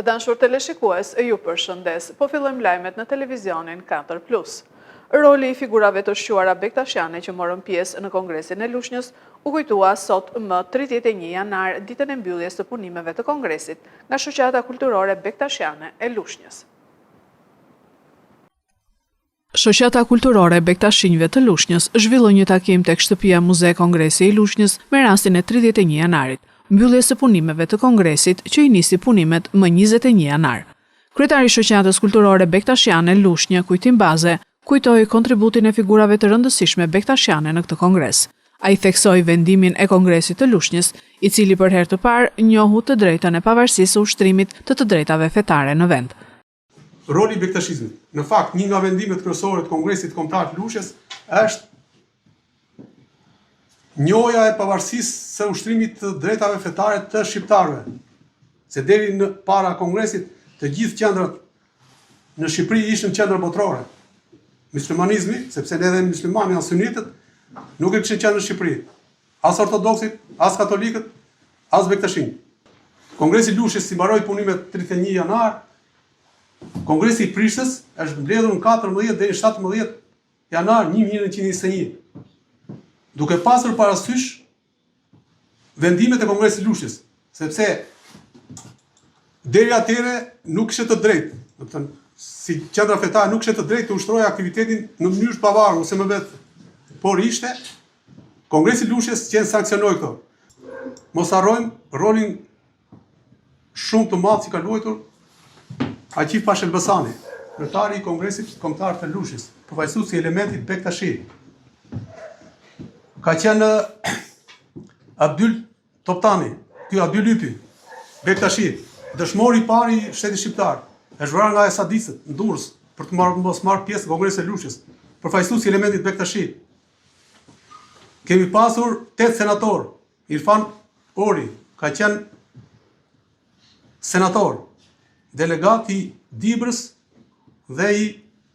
Të dashur teleshikues, ju përshëndes, po fillojmë lajmet në televizionin 4+. Roli i figurave të shquara bektashiane që morën pjesë në Kongresin e Lushnjës u kujtua sot më 31 janar, ditën e mbylljes të punimeve të Kongresit, nga shoqata kulturore bektashiane e Lushnjës. Shoqata kulturore bektashinjve të Lushnjës zhvilloi një takim tek shtëpia Muze Kongresi i Lushnjës me rastin e 31 janarit, mbylljes së punimeve të Kongresit që i nisi punimet më 21 janar. Kryetari i shoqatës kulturore bektashiane Lushnjë, Kujtim Baze, kujtoi kontributin e figurave të rëndësishme bektashiane në këtë kongres. Ai theksoi vendimin e Kongresit të Lushnjës, i cili për herë të parë njohu të drejtën e pavarësisë së ushtrimit të drejtave fetare në vend. Roli i bektashizmit. Në fakt, një nga vendimet kryesore të Kongresit Kombëtar të Lushnjës është njohja e pavarësisë së ushtrimit të drejtave fetare të shqiptarëve. Se deri në para Kongresit, të gjithë qendrat në Shqipëri ishin qendra botërore. Muslimanizmi, sepse edhe muslimanët as sunitët nuk e kishin qenë në Shqipëri. As ortodoksit, as katolikët, as bektashinjt. Kongresi i Lushnjës si mbaroi punimet 31 janar. Kongresi i Prishtës është mbledhur në 14 deri 17 janar 1921. Duke pasur parasysh vendimet e Kongresit të Lushnjës, sepse deri atëherë nuk kishte të drejtë, do të thënë, si qendra fetare nuk kishte të drejtë të ushtrojë aktivitetin në mënyrë të pavarur ose më vetë, por ishte Kongresi i Lushnjës që sankcionoi këto. Mos harrojmë rolin shumë të madh që ka luajtur Aqif Pash Elbasani, kryetari i Kongresit Kombëtar të Lushnjës, përfaqësuesi i elementit bektashi. Ka qenë Abdyl Toptani, ky Abdyl Lypi, bektashi, dëshmori i parë i shtetit shqiptar. Është vrarë nga esadistët në Durrës për të mos marrë pjesë në Kongresin e Lushnjës, përfaqësuesi i elementit bektashi. Kemi pasur 8 senator. Irfan Ori ka qenë senator, delegat i Dibrës dhe i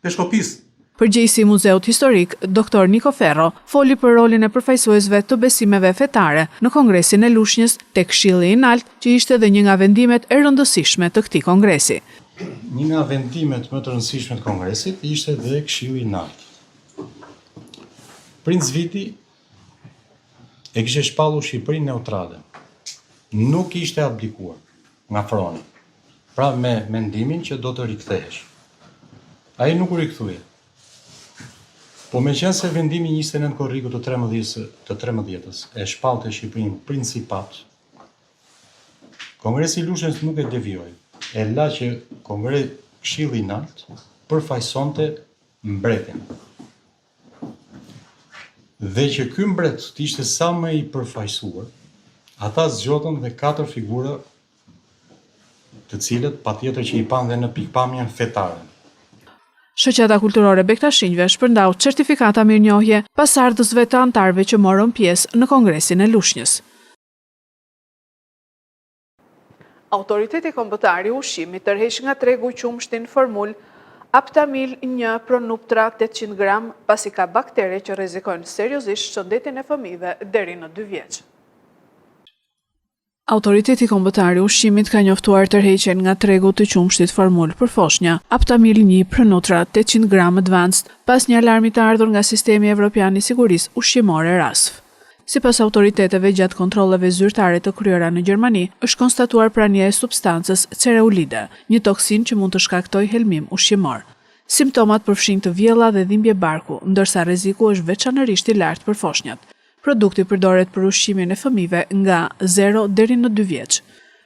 Peshkopisë. Përgjegjësi i Muzeut Historik, Dr. Niko Ferro, foli për rolin e përfaqësuesve të besimeve fetare në Kongresin e Lushnjës tek Këshilli i Lartë, që ishte edhe një nga vendimet e rëndësishme të këtij kongresi. Një nga vendimet më të rëndësishme të kongresit ishte dhe Këshilli i Lartë. Princ Viti e kishte shpallur Shqipërinë neutrale. Nuk ishte abdikuar nga froni. Pra me mendimin që do të rikthehesh. Ai nuk u rikthye. Po meqense vendimi 29 korriku të 13-s e shpallte Shqipërinë principat, Kongresi i Lushnjës nuk e devijoi. E la që Këshilli i Lartë përfaqësonte mbretin. Dhe që ky mbret të ishte sa më i përfaqësuar, ata zgjodhen dhe 4 figura të cilët patjetër që i pan dhe në pikpamjen fetare. Shoqata kulturore bektashinjve shpërndau certifikata mirënjohje pasardhësve të antarëve që morën pjesë në Kongresin e Lushnjës. Autoriteti kombëtar i ushqimit tërheq nga tregu qumshtin formul Aptamil 1 Pronuptra 800 gram, pasi ka baktere që rrezikojnë seriozisht shëndetin e fëmijëve deri në 2 vjeç. Autoriteti kombëtar i ushqimit ka njoftuar tërheqjen nga tregu të qumshtit formul për foshnja Aptamil 1 Pronuptra 800 gram Advanced, pas një alarmi të ardhur nga Sistemi Evropian i Sigurisë Ushqimore RASF. Sipas autoriteteve, gjatë kontrolleve zyrtare të kryera në Gjermani, është konstatuar prania e substancës cereulide, një toksin që mund të shkaktojë helmim ushqimor. Simptomat përfshin të vjella dhe dhimbje barku, ndërsa rreziku është veçanërisht i lartë për foshnjat. Produkti përdoret për ushqimin e fëmijëve nga 0 deri në 2 vjeç.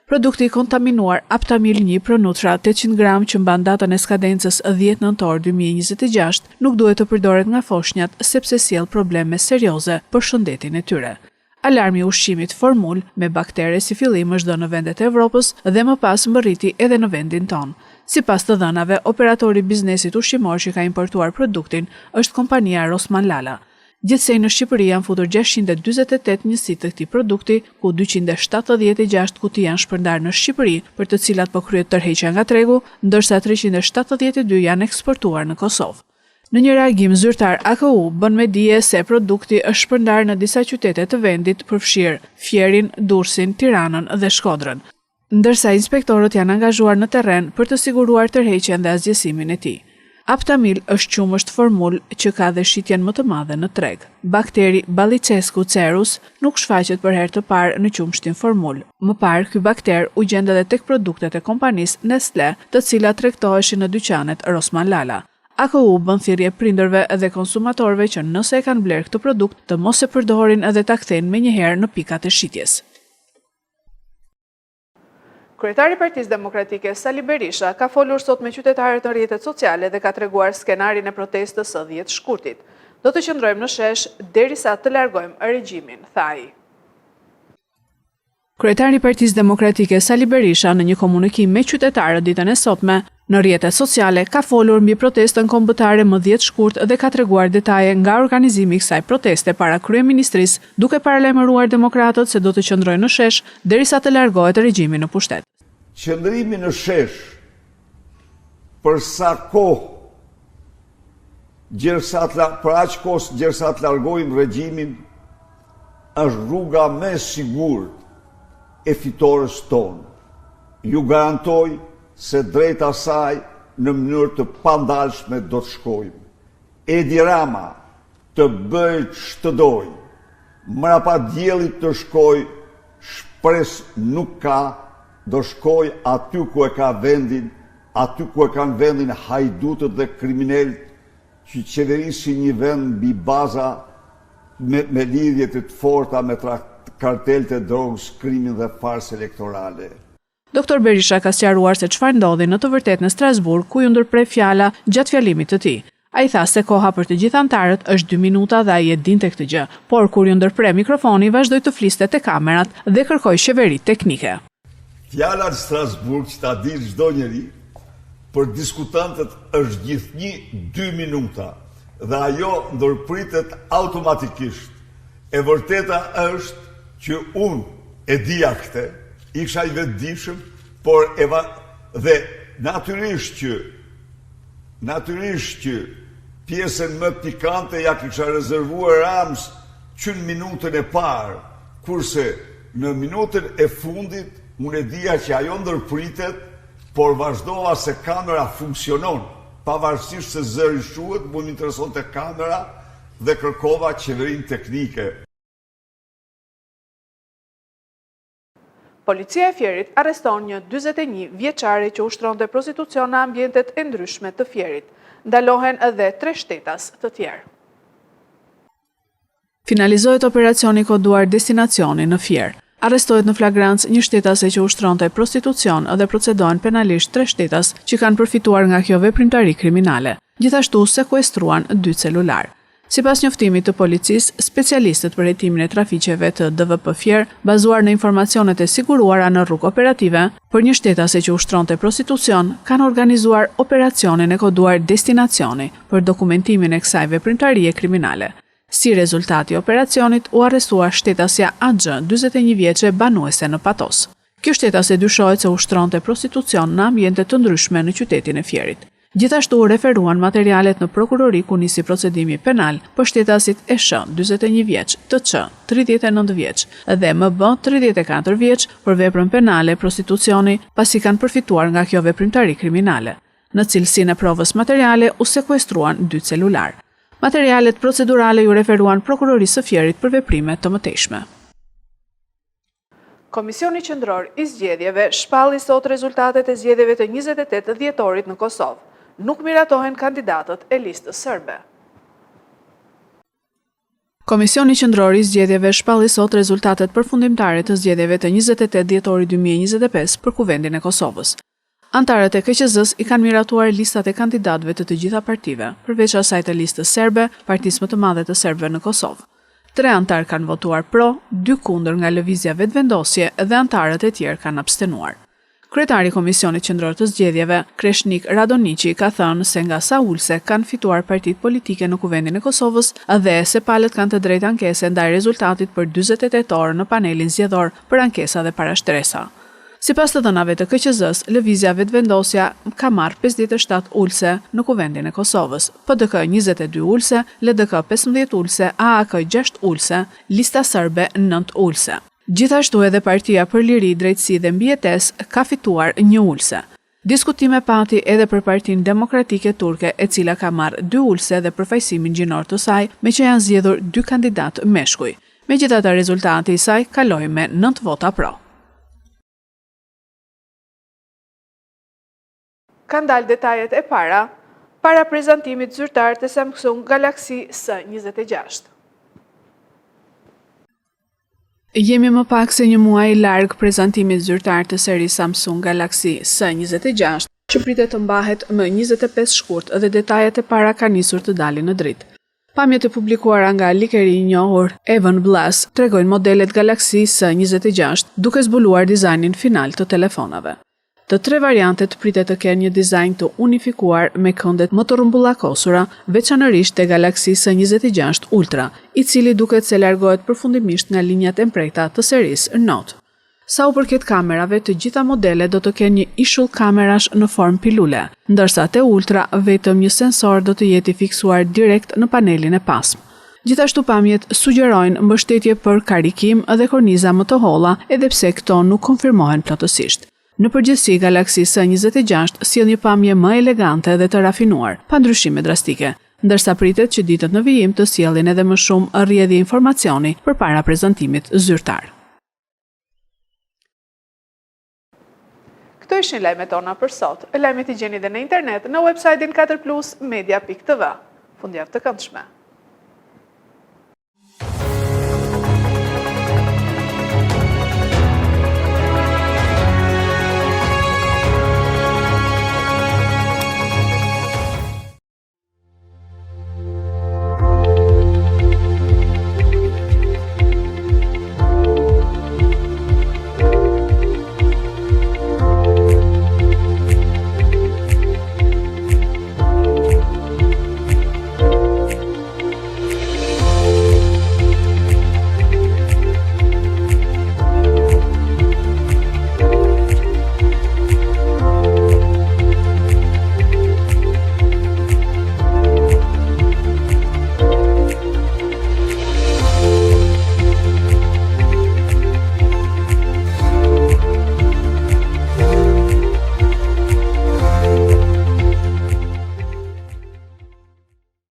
Produkti kontaminuar Aptamil 1 Pronutra 800 gram që mban datën e skadencës 10 nëntor 2026 nuk duhet të përdoret nga foshnjat sepse sjell probleme serioze për shëndetin e tyre. Alarmi i ushqimit formul me baktere si fillim është dhënë në vendet e Evropës dhe më pas mbërriti edhe në vendin tonë. Sipas të dhënave, operatori i biznesit ushqimor që ka importuar produktin është kompania Rosman Lala. Gjithsej në Shqipëri janë futur 648 njësi të këtij produkti, ku 276 kuti janë shpërndarë në Shqipëri, për të cilat po kryhet tërheqja nga tregu, ndërsa 372 janë eksportuar në Kosovë. Në një reagim zyrtar, AKU bën me dije se produkti është shpërndarë në disa qytete të vendit, përfshirë Fierin, Durrësin, Tiranën dhe Shkodrën. ndërsa inspektorët janë angazhuar në terren për të siguruar tërheqjen dhe asgjësimin e tij. Aptamil është qumësht formul që ka dhe shitjen më të madhe në treg. Bakteri Balicescu cerus nuk shfaqet për herë të parë në qumshtin formul. Më parë, ky bakter u gjende edhe tek produktet e kompanisë Nestlé, të cilat tregtoheshin në dyqanet Rosman Lala. AKU bën thirrje prindërve dhe konsumatorëve që nëse e kanë bler këtë produkt, të mos e përdorin edhe ta kthejnë menjëherë në pikat e shitjes. Kryetari i Partisë Demokratike Sali Berisha ka folur sot me qytetarët në rrjetet sociale dhe ka treguar skenarin e protestës së 10 shkurtit. Do të qëndrojmë në shesh derisa të largojmë regjimin, tha ai. Kryetari i Partisë Demokratike Sali Berisha në një komunikim me qytetarët ditën e sotme në rrjetet sociale ka folur mbi protestën kombëtare më 10 shkurt dhe ka treguar detaje nga organizimi i kësaj proteste para kryeministrisë, duke paralajmëruar demokratët se do të qëndrojnë në shesh derisa të largohet regjimi në pushtet. Qëndrimi në shesh për sa kohë për aq kohë gjersa të largojmë regjimin është rruga më e sigurt e fitores tonë. Ju garantoj se drejt asaj në mënyrë të pandalshme do të shkojmë. Edi Rama të bëjë ç'të dojë, mrapa diellit të shkojë, shpresë nuk ka, do shkoj aty ku e ka vendin, aty ku e kanë vendin hajdutët dhe kriminalët që qeverisin një vend mbi baza me lidhjet të forta me kartelet e drogës, krimin dhe farsë elektorale. Dr. Berisha ka sqaruar se çfarë ndodhi në të vërtetë në Strasburg, ku ju ndërprej fjala gjatë fjalimit të tij. Ai tha se koha për të gjithë anëtarët është 2 minuta dhe ai e dinte këtë gjë, por kur ju ndërprej mikrofoni vazhdoi të fliste te kamerat dhe kërkoi qeveri teknike. Fjala në Strasburg që ta di çdo njeri, për diskutantët është gjithnjë 2 minuta dhe ajo ndërpritet automatikisht. E vërteta është që unë e dija këtë, isha i vetëdijshëm, por dhe natyrisht që pjesën më pikante ja kisha rezervuar Rams që në minutën e parë, kurse në minutën e fundit unë e dija që ajo ndërpritet, por vazhdova se kamera funksionon, pavarësisht se zëri shuhet, më interesonte kamera dhe kërkova qeverinë teknike. Policia e Fierit arreston një 41 vjeçare që ushtronte prostitucion në ambientet e ndryshme të Fierit. Ndalohen edhe 3 shtetas të tjerë. Finalizohet operacioni koduar Destinacioni në Fier. Arrestohet në flagrancë një shtetase që ushtronte prostitucion dhe procedohen penalisht 3 shtetas që kanë përfituar nga kjo veprimtari kriminale. Gjithashtu sekuestruan 2 celular. Sipas njoftimit të policisë, specialistët për hetimin e trafiqeve të DVP Fier, bazuar në informacionet e siguruara në rrugë operative, për një shtetase që ushtronte prostitucion, kanë organizuar operacionin e koduar Destinacioni për dokumentimin e kësaj veprimtarie kriminale. Si rezultati i operacionit u arrestua shtetasja AG, 41 vjeçe, banuese në Patos. Kjo shtetase dyshohet se ushtronte prostitucion në ambiente të ndryshme në qytetin e Fierit. Gjithashtu u referuan materialet në prokurori ku nisi procedimi penal për shtetasit ESH, 41 vjeç, TQ, 39 vjeç dhe MB, 34 vjeç për veprën penale prostitucioni, pasi kanë përfituar nga kjo veprimtari kriminale. Në cilësinë e provës materiale u sekuestruan 2 celular. Materialet procedurale ju referuan prokurorisë së Fierit për veprime të mëtejshme. Komisioni Qendror i Zgjedhjeve shpalli sot rezultatet e zgjedhjeve të 28 dhjetorit në Kosovë. Nuk miratohen kandidatët e listës serbe. Komisioni Qendror i Zgjedhjeve shpalli sot rezultatet përfundimtare të zgjedhjeve të 28 dhjetorit 2025 për Kuvendin e Kosovës. Antarët e KQZ-s i kanë miratuar listat e kandidatëve të gjitha partive, përveç asaj të listës serbe, partisë më të madhe të serbëve në Kosovë. 3 antarë kanë votuar pro, 2 kundër nga lëvizja vetëvendosje dhe antarët e tjerë kanë abstenuar. Kryetari i Komisionit Qendror të Zgjedhjeve, Kreshnik Radoniqi, ka thënë se nga sa ulse kanë fituar partitë politike në Kuvendin e Kosovës dhe se palët kanë të drejtë ankese ndaj rezultatit për 48 orë në panelin zgjedhor për ankesa dhe parashtresa. Sipas të dhënave të KQZ-s, lëvizja vetëvendosja ka marrë 57 ulse në Kuvendin e Kosovës, PDK 22 ulse, LDK 15 ulse, AAK 6 ulse, lista serbe 9 ulse. Gjithashtu edhe Partia për Liri, Drejtësi dhe Mbijetesë ka fituar një ulse. Diskutime pati edhe për Partinë Demokratike Turke, e cila ka marrë 2 ulse dhe përfaqësimin gjinor të saj, me që janë zgjedhur 2 kandidatë meshkuj. Megjithatë, rezultati i saj kaloi me 9 vota pro. Kanë dalë detajet e para prezantimit zyrtar të Samsung Galaxy S26. Jemi më pak se një muaj larg prezantimit zyrtar të serisë Samsung Galaxy S26, që pritet të mbahet më 25 shkurt dhe detajet e para ka nisur të dalin në dritë. Pamjet e publikuara nga likeri i njohur Evan Blass tregojnë modelet Galaxy S26 duke zbuluar dizajnin final të telefonave. Të 3 variantet pritet të kenë një dizajn të unifikuar me këndet më të rrumbullakosura, veçanërisht te Galaxy S26 Ultra, i cili duket se largohet përfundimisht nga linjat e mprehta të serisë Note. Sa u përket kamerave, të gjitha modelet do të kenë një ishull kamerash në formë pilule, ndërsa te Ultra vetëm një sensor do të jetë i fiksuar direkt në panelin e pasme. Gjithashtu pamjet sugjerojnë mbështetje për karikim dhe korniza më të holla, edhe pse këto nuk konfirmohen plotësisht. Në përgjithësi, Galaxy S26 sjell një pamje më elegante dhe të rafinuar, pa ndryshime drastike, ndërsa pritet që ditët në vijim të sjellin edhe më shumë rrjedhje informacioni përpara prezantimit zyrtar. Këto ishin lajmet tona për sot. Lajmet i gjeni dhe në internet në website-in 4plusmedia.tv. Fundjavë të këndshme.